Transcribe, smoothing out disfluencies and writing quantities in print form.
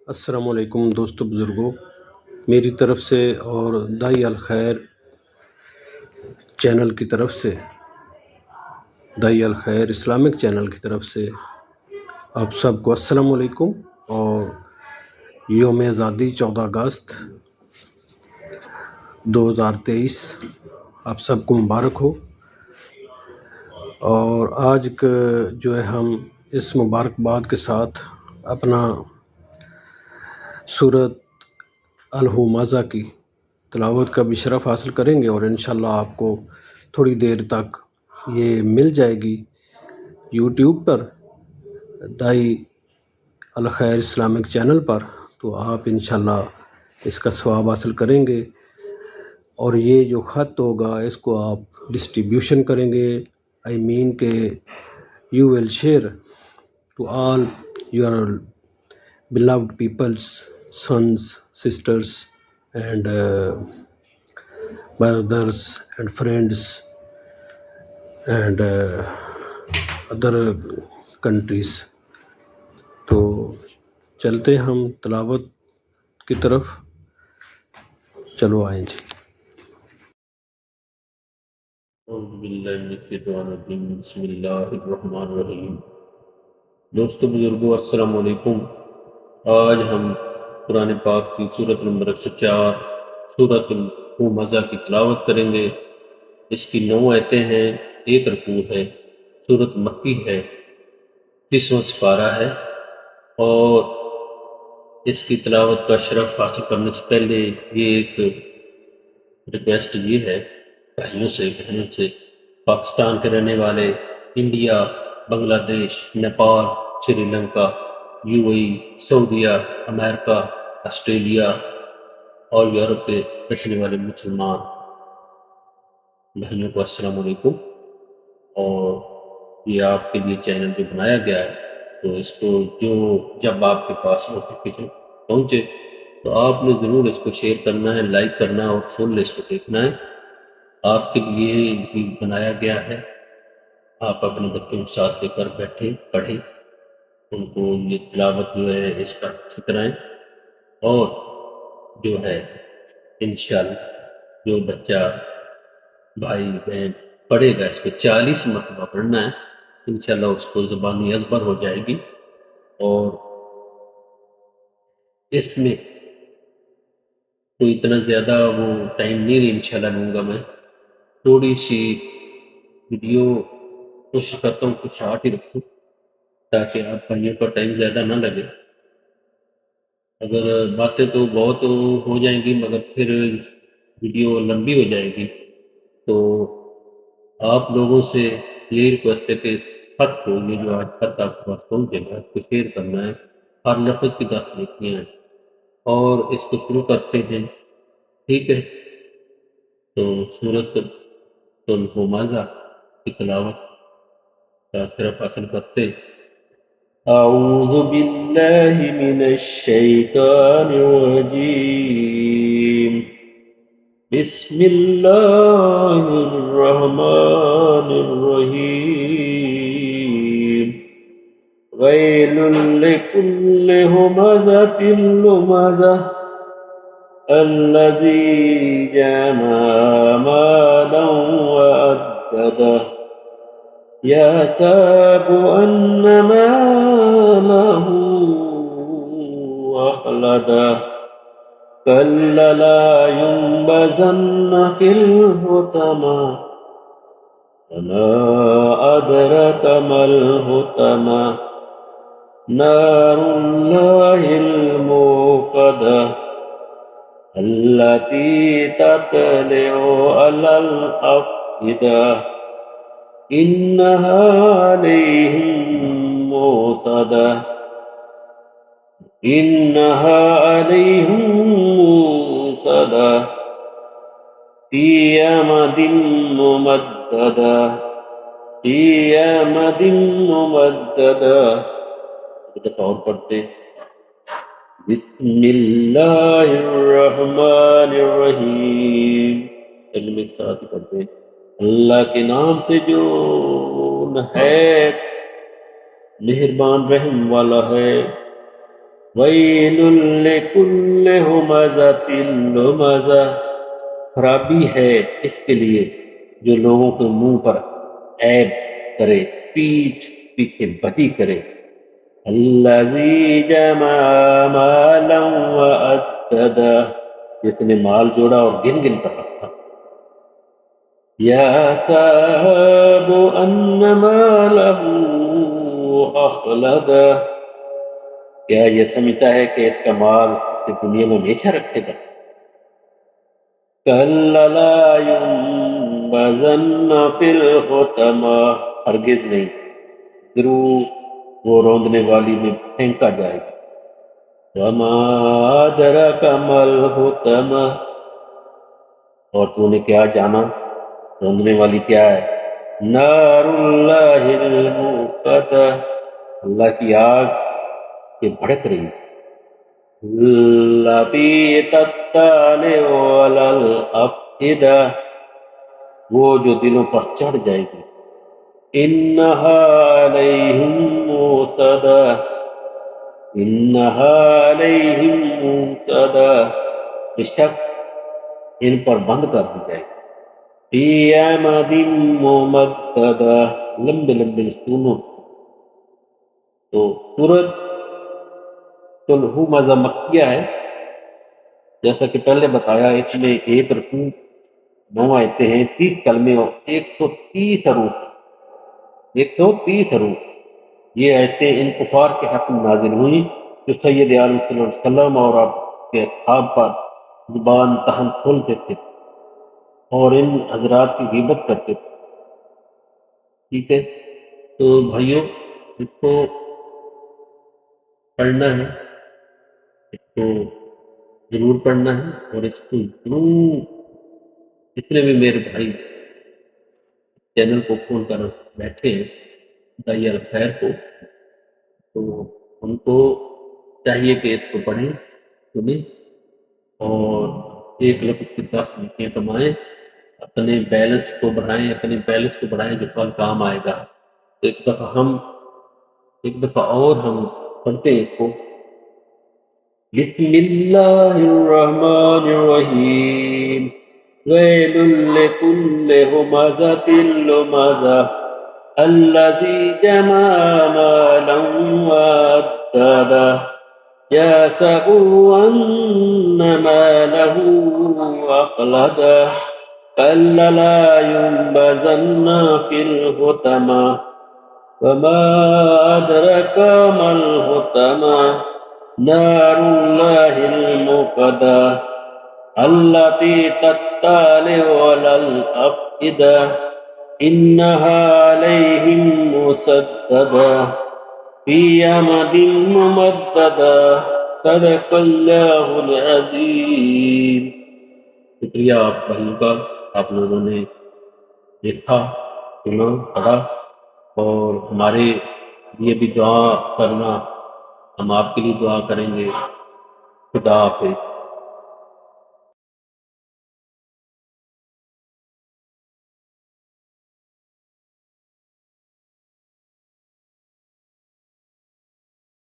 السلام علیکم دوستو بزرگوں، میری طرف سے اور دائی الخیر چینل کی طرف سے، دائی الخیر اسلامک چینل کی طرف سے آپ سب کو السلام علیکم اور یوم آزادی 14 اگست 2023 آپ سب کو مبارک ہو۔ اور آج جو ہے ہم اس مبارکباد کے ساتھ اپنا سورۃ الہمزہ کی تلاوت کا بھی شرف حاصل کریں گے، اور انشاءاللہ آپ کو تھوڑی دیر تک یہ مل جائے گی یوٹیوب پر، دائی الخیر اسلامک چینل پر، تو آپ انشاءاللہ اس کا ثواب حاصل کریں گے۔ اور یہ جو خط ہوگا اس کو آپ ڈسٹریبیوشن کریں گے، کہ you will share to all your beloved peoples, sons, sisters, and brothers and friends and other countries. تو چلتے ہم تلاوت کی طرف، چلو آئیں جی۔ اعوذ باللہ من الشیطان الرجیم، بسم اللہ الرحمن الرحیم۔ دوستو بزرگوں، السلام علیکم۔ آج ہم قرآن پاک کی سورۃ نمبر 104 سورۃ الہمزہ کی تلاوت کریں گے۔ اس کی 9 آیتیں ہیں، 1 رکوع ہے، سورۃ مکی ہے، 30واں سپارہ ہے۔ اور اس کی تلاوت کا شرف حاصل کرنے سے پہلے یہ ایک ریکویسٹ یہ ہے بھائیوں سے بہنوں سے، پاکستان کے رہنے والے، India, Bangladesh, Nepal, Sri Lanka, U A E, سعودیہ، امریکہ، آسٹریلیا اور یورپ کے بسنے والے مسلمان بھائیوں کو السلام علیکم۔ اور یہ آپ کے لیے چینل جو بنایا گیا ہے، تو اس کو جب آپ کے پاس نوٹیفیکیشن پہنچے تو آپ نے ضرور اس کو شیئر کرنا ہے، لائک کرنا ہے اور فل اس کو دیکھنا ہے۔ آپ کے لیے بھی بنایا گیا ہے، آپ اپنے بچوں کے ساتھ لے کر بیٹھیں، پڑھیں، ان کو یہ تلاوت جو ہے اس کا سکھائیں، اور جو ہے انشاءاللہ جو بچہ بھائی بہن پڑھے گا اس کو 40 مرتبہ پڑھنا ہے، انشاءاللہ اس کو زبانی ازبر ہو جائے گی۔ اور اس میں کوئی اتنا زیادہ وہ ٹائم نہیں انشاءاللہ لوں گا، میں تھوڑی سی ویڈیو کوشش کرتا ہوں کہ شارٹ ہی رکھوں تاکہ آپ بھائیوں کا ٹائم زیادہ نہ لگے۔ اگر باتیں تو بہت ہو جائیں گی مگر پھر ویڈیو لمبی ہو جائے گی، تو آپ لوگوں سے یہ ریکویسٹ ہے کہ اس خط کو، یہ جو آج خط آپ کے پاس پہنچے گا، اس کو شیئر کرنا ہے، ہر لفظ کی 10 لکھنی ہے، اور اس کو شروع کرتے ہیں، ٹھیک ہے؟ تو سورۃ الہمزہ کی تلاوت کا شرف حاصل کرتے۔ اعوذ باللہ من الشیطان الرجیم، بسم اللہ الرحمن الرحیم، ویل لکل ہمزۃ لمزہ الذی جمع مالا وعددہ يحسب أن ماله أخلده كلا لا ينبذن في الحطمة وما أدرك ما الحطمة نار الله الموقدة التي تطلع على الأفئدة إنها عليهم موصدة إنها عليهم موصدة في أمد ممددة في أمد ممددة۔ ایک دفعہ اور پڑھتے، بسم اللہ الرحمن الرحیم، کلمے کے ساتھ ہی پڑھتے، اللہ کے نام سے جو نہایت مہربان رحم والا ہے۔ وَيْلٌ لِكُلِّ ہُمَزَةٍ لُمَزَةٍ، خرابی ہے اس کے لیے جو لوگوں کے منہ پر عیب کرے، پیٹھ پیچھے بدی کرے. الَّذِي جَمَعَ مَالًا وَعَدَّدَهُ، جس نے مال جوڑا اور گن گن کر رکھا. يَحْسَبُ أَنَّ مَالَهُ أَخْلَدَهُ، کیا یہ سمجھتا ہے کہ اس کا مال اسے دنیا میں ہمیشہ رکھے گا. كَلَّا لَا يُنبَذَنَّ فِي الْحُطَمَةِ، ہرگز نہیں، ضرور وہ روندنے والی میں پھینکا جائے گا. وَمَا أَدْرَاكَ مَا الْحُطَمَةُ، اور تو نے کیا جانا روندنے والی کیا ہے. نَارُ اللَّهِ الْمُوقَدَةُ، اللہ کی آگ کہ بھڑک رہی. الَّتِي تَطَّلِعُ عَلَى الْأَفْئِدَةِ، وہ جو دلوں پر چڑھ جائے گی. إِنَّهَا عَلَيْهِمْ مُؤْصَدَةٌ، إِنَّهَا عَلَيْهِمْ مُؤْصَدَةٌ، بے شک ان پر بند کر دی جائے گی. فِي عَمَدٍ مُّمَدَّدَةٍ، لمبے لمبے ستونوں. تو سورۃ الہمزہ مکیہ ہے، جیسا کہ پہلے بتایا. اس میں ایک رکوع، 9 آیتیں ہیں، 30 کلمے اور 130 حروف. 130 حروف. یہ آیتیں ان کفار کے حق میں نازل ہوئی جو سید عالم صلی اللہ علیہ وسلم اور آپ کے اصحاب پر زبان دہن کھولتے تھے اور ان حضرات کی غیبت کرتے تھے. ٹھیک ہے، تو بھائیوں اس کو پڑھنا ہے، اس کو ضرور پڑھنا ہے، اور اس کو ضرور جتنے بھی میرے بھائی چینل کو کھول کر بیٹھے ہیں داعیہ الخیر کو، تو ان کو چاہیے کہ اس کو پڑھیں، سنیں، اور 1 لفظ کی 10 نیکیاں کمائیں. اپنے بیلنس کو بڑھائیں جو کل کام آئے گا. ایک دفعہ اور ہم پڑھتے ہیں اس کو. بسم اللہ الرحمن الرحیم. ویل لکل ہمزۃ لمزہ الذی جمع مالا وعددہ یحسب ان مالہ اخلدہ كلا لا ينبذن في الحطمة وما أدراك ما الحطمة نار الله الموقدة التي تطلع على الأفئدة إنها عليهم مؤصدة في أمد ممددة صدق الله العظيم. شکریہ آپ بھائیوں کا، آپ لوگوں نے دیکھا، سنا، پڑھا، اور ہمارے لیے بھی دعا کرنا. ہم آپ کے لیے دعا کریں گے. خدا حافظ.